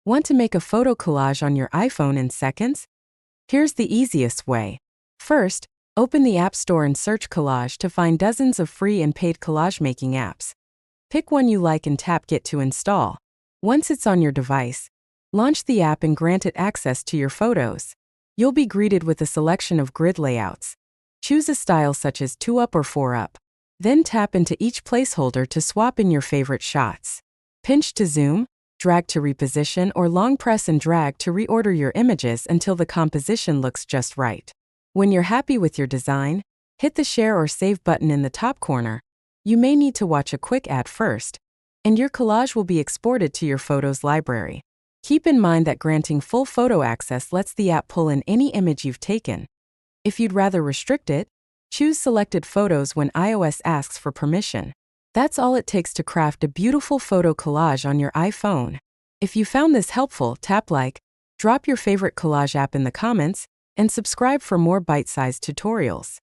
Want to make a photo collage on your iPhone in seconds? Here's the easiest way. First, open the App Store and search Collage to find dozens of free and paid collage making apps. Pick one you like and tap Get to install. Once it's on your device, launch the app and grant it access to your photos. You'll be greeted with a selection of grid layouts. Choose a style such as 2-up or 4-up. Then tap into each placeholder to swap in your favorite shots. Pinch to zoom, drag to reposition, or long press and drag to reorder your images until the composition looks just right. When you're happy with your design, hit the Share or Save button in the top corner. You may need to watch a quick ad first, and your collage will be exported to your Photos library. Keep in mind that granting full photo access lets the app pull in any image you've taken. If you'd rather restrict it, choose Selected Photos when iOS asks for permission. That's all it takes to craft a beautiful photo collage on your iPhone. If you found this helpful, tap like, drop your favorite collage app in the comments, and subscribe for more bite-sized tutorials.